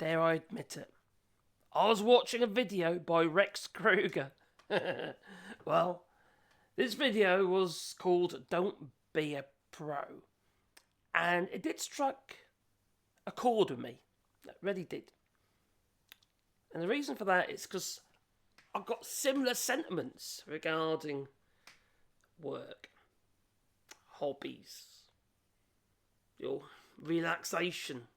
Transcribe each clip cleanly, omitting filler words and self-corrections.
dare I admit it, I was watching a video by Rex Kruger. Well, this video was called Don't Be a Pro. And it did strike a chord with me. It really did. And the reason for that is because I've got similar sentiments regarding work, hobbies, your relaxation,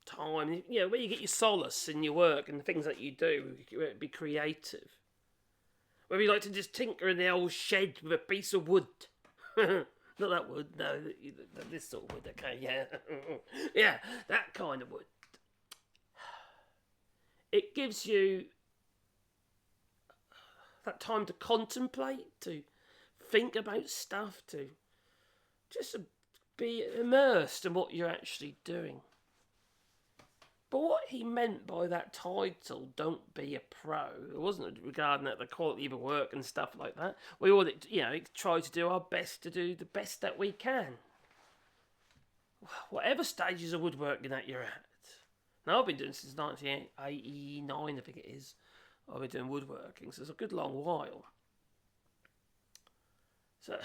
time, where you get your solace in your work and the things that you do, be creative. Whether you like to just tinker in the old shed with a piece of wood. Not that wood, no, this sort of wood, okay, yeah. Yeah, that kind of wood. It gives you that time to contemplate, to think about stuff, to just be immersed in what you're actually doing. But what he meant by that title, Don't Be a Pro, it wasn't regarding the quality of the work and stuff like that. We all, try to do our best to do the best that we can. Whatever stages of woodworking that you're at. Now, I've been doing since 1989, I think it is. I've been doing woodworking, so it's a good long while. But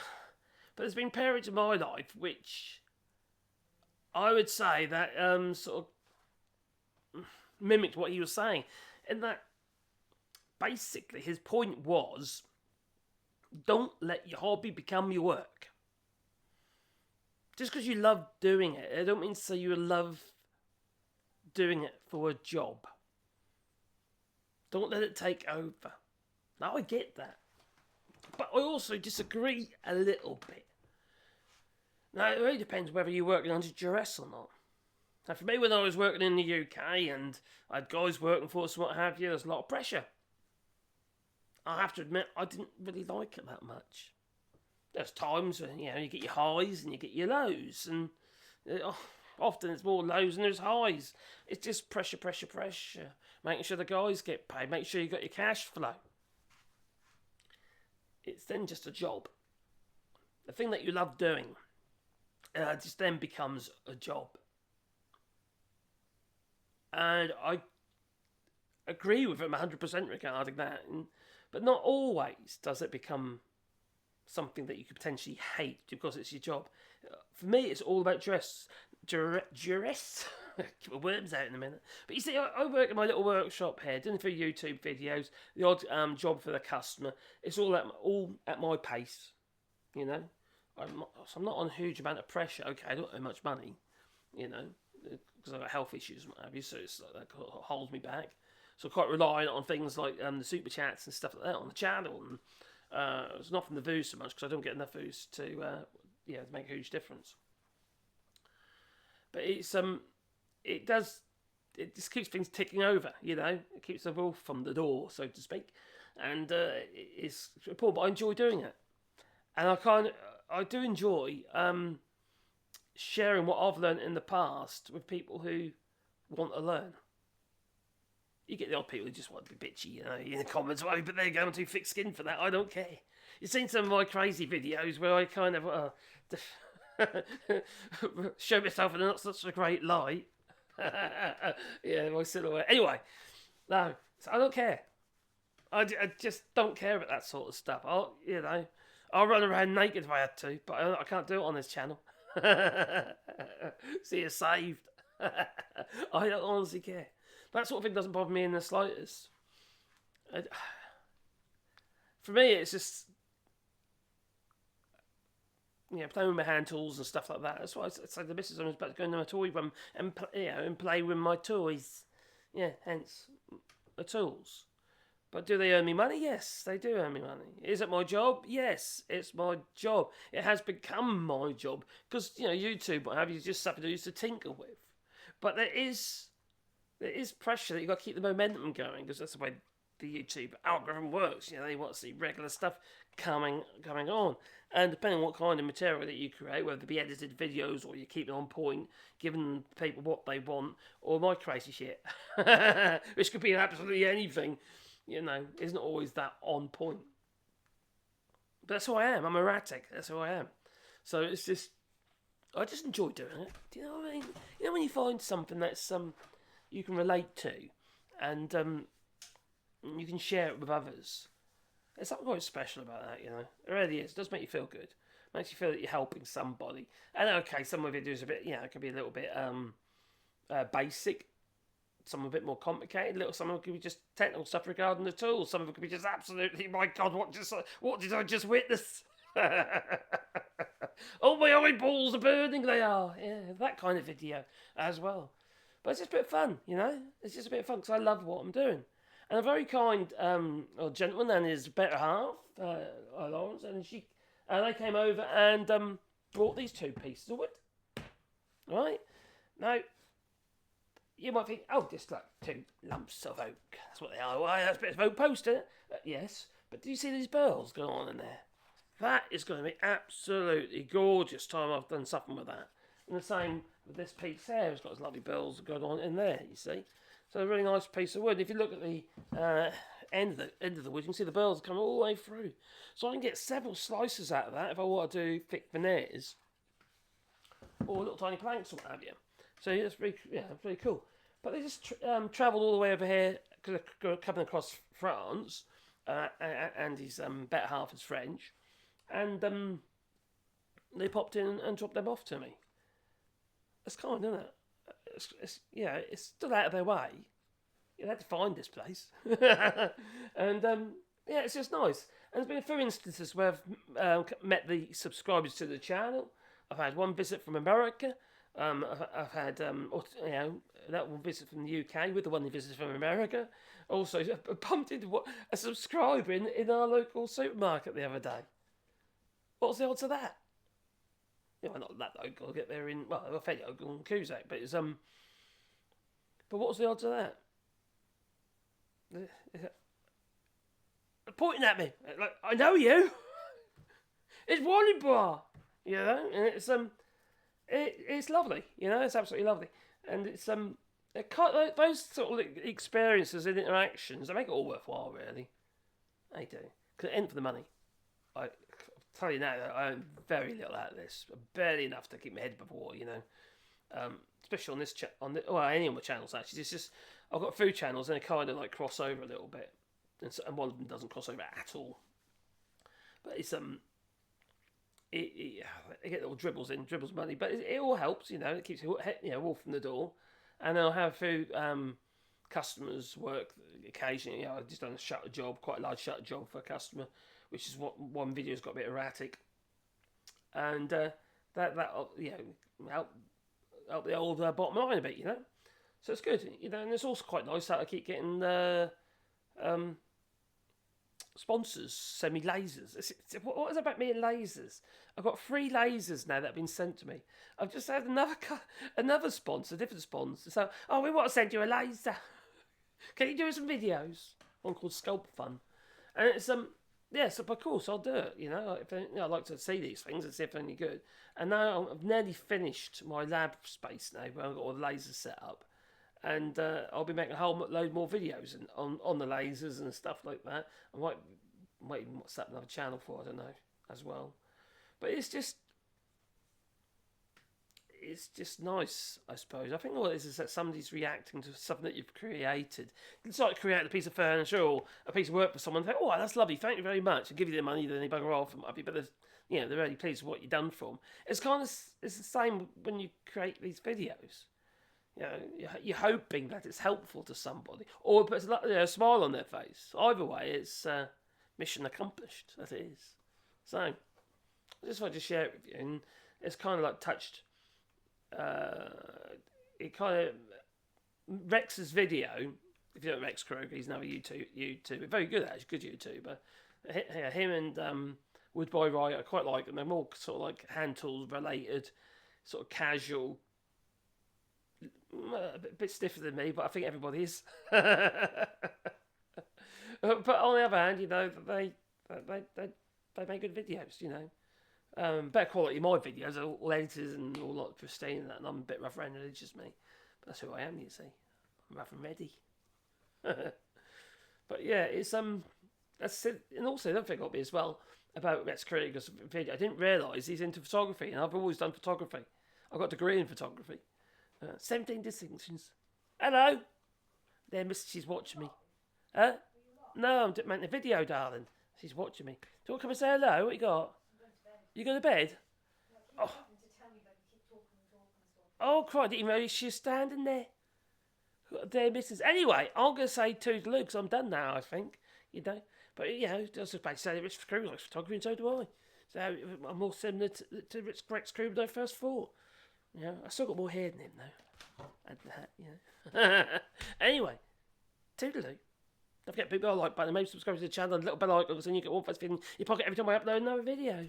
there's been periods of my life which I would say that sort of mimicked what he was saying. In that, basically, his point was, don't let your hobby become your work. Just because you love doing it, I don't mean to say you love doing it for a job. Don't let it take over. Now, I get that. But I also disagree a little bit. Now, it really depends whether you're working under duress or not. Now, for me, when I was working in the UK and I had guys working for us and what have you, there's a lot of pressure. I have to admit, I didn't really like it that much. There's times when, you get your highs and you get your lows. And often it's more lows than there's highs. It's just pressure. Making sure the guys get paid. Make sure you got your cash flow. It's then just a job. The thing that you love doing just then becomes a job. And I agree with him 100% regarding that. But not always does it become something that you could potentially hate because it's your job. For me, it's all about duress. Keep my worms out in a minute. But you see, I work in my little workshop here, doing a few YouTube videos, the odd job for the customer. It's all at my pace, I'm not on a huge amount of pressure. Okay, I don't earn much money, because I've got health issues and what have you, so it's like that holds me back. So I'm quite reliant on things like the super chats and stuff like that on the channel. And it's not from the views so much because I don't get enough views to make a huge difference. But it just keeps things ticking over, It keeps the wolf from the door, so to speak. And it's important, but I enjoy doing it. And I do enjoy sharing what I've learned in the past with people who want to learn. You get the odd people who just want to be bitchy, in the comments, but they're going too thick-skinned for that. I don't care. You've seen some of my crazy videos where I kind of show myself in not such a great light. My silhouette. Anyway, no, so I don't care. I just don't care about that sort of stuff. I'll run around naked if I had to, but I can't do it on this channel. See, you're saved. I don't honestly care. That sort of thing doesn't bother me in the slightest. For me, it's just playing with my hand tools and stuff like that. That's why I say the missus was about to go into my toy room and play with my toys. Yeah, hence the tools. But do they earn me money? Yes, they do earn me money. Is it my job? Yes, it's my job. It has become my job because YouTube, what have you, just something to use to tinker with. But there is pressure that you've got to keep the momentum going because that's the way the YouTube algorithm works. They want to see regular stuff coming on. And depending on what kind of material that you create, whether it be edited videos or you keep it on point, giving people what they want, or my crazy shit, which could be absolutely anything, isn't always that on point. But that's who I am. I'm erratic. That's who I am. So I just enjoy doing it. Do you know what I mean? When you find something that's you can relate to, and you can share it with others. There's something quite special about that, you know. It really is. It does make you feel good. It makes you feel that you're helping somebody. And okay, some of it is a bit, it can be a little bit basic. Some a bit more complicated. Some of it could be just technical stuff regarding the tools. Some of it could be just absolutely, my God, what did I just witness? Oh, my eyeballs are burning. They are. Yeah, that kind of video as well. But it's just a bit of fun, you know. It's just a bit of fun because I love what I'm doing. And a very kind gentleman and his better half, Lawrence, and they came over and brought these 2 pieces of wood. Right? Now, you might think, oh, just like 2 lumps of oak. That's what they are. Well, that's a bit of oak post, isn't it? Yes. But do you see these burls going on in there? That is going to be absolutely gorgeous time I've done something with that. And the same with this piece here. It's got those lovely burls going on in there, you see. So a really nice piece of wood. If you look at the end of the wood, you can see the burls come all the way through. So I can get several slices out of that if I want to do thick veneers or little tiny planks or what have you. So that's really cool. But they just travelled all the way over here because they're coming across France, and his better half is French, and they popped in and dropped them off to me. It's kind, isn't it? It's still out of their way. You had to find this place, and it's just nice. And there's been a few instances where I've met the subscribers to the channel. I've had one visit from America. I've had that one visit from the UK with the one they visited from America. Also, I bumped into a subscriber in our local supermarket the other day. What's the odds of that? Not that local. I'll get there in a fairly local on Cusack, but it's But what's the odds of that? They're pointing at me like, I know you. It's Wally Bar, you know, and it's lovely, you know, it's absolutely lovely, and it's those sort of experiences and interactions, they make it all worthwhile, really. They do, because it ain't for the money. I tell you now that I earn very little out of this, barely enough to keep my head above water, you know. Especially on this any of my channels actually. It's just I've got 2 channels and they kind of like cross over a little bit, and one of them doesn't cross over at all. But it's I get little dribbles money, but it all helps, you know. It keeps wolf from the door, and then I'll have a few customers work occasionally. I've just done a shutter job, quite a large shutter job for a customer, which is what one video's got a bit erratic, and that help the old bottom line a bit, you know. So it's good, you know, and it's also quite nice that I keep getting sponsors send me lasers. What is it about me and lasers? I've got 3 lasers now that have been sent to me. I've just had another sponsor, different sponsor. So, we want to send you a laser. Can you do some videos? One called Sculpt Fun, and it's so of course I'll do it. You know, I like to see these things and see if they're any good. And now I've nearly finished my lab space now, where I've got all the lasers set up, and I'll be making a whole load more videos on the lasers and stuff like that. I might even set up another channel for, I don't know, as well. But it's just nice, I suppose. I think all it is that somebody's reacting to something that you've created. It's like creating a piece of furniture or a piece of work for someone. Think, oh, that's lovely, thank you very much. And give you the money, then they bugger off and what have you. But they're really pleased with what you've done for them. It's the same when you create these videos. You know, you're hoping that it's helpful to somebody, or it puts a smile on their face. Either way, it's mission accomplished. That it is. So, I just wanted to share it with you, and it's kind of like touched. It kind of Rex's video. If you know Rex Kroger, he's another YouTuber, very good actually, good YouTuber. Him and Wood by Riot, I quite like them. They're more sort of like hand tools related, sort of casual. A bit stiffer than me, but I think everybody is. But on the other hand, you know, they make good videos, you know. Better quality than my videos, all edited and all like pristine and that, and I'm a bit rough around the edges, me. But that's who I am, you see. I'm rough and ready. But yeah, it's that's it. And also don't forget me as well about Rex Krieger's video. I didn't realise he's into photography, and I've always done photography. I got a degree in photography. 17 distinctions. Hello. There, Miss. She's watching me. Huh? No, I'm making a video, darling. She's watching me. Do you want to come and say hello? What you got? You go to bed? Oh, oh, cry! I didn't even know she was standing there. There, Mrs. Anyway, I'm going to say toodaloo because I'm done now, I think. You know? But, I was about to say that Rich Screw likes photography and so do I. So I'm more similar to Rich Greg Screw than I first thought. I still got more hair than him, though. And that, Anyway, toodaloo. Don't forget to hit the like button, maybe subscribe to the channel, and a little bell icon, so you get all first thing in your pocket every time I upload another video.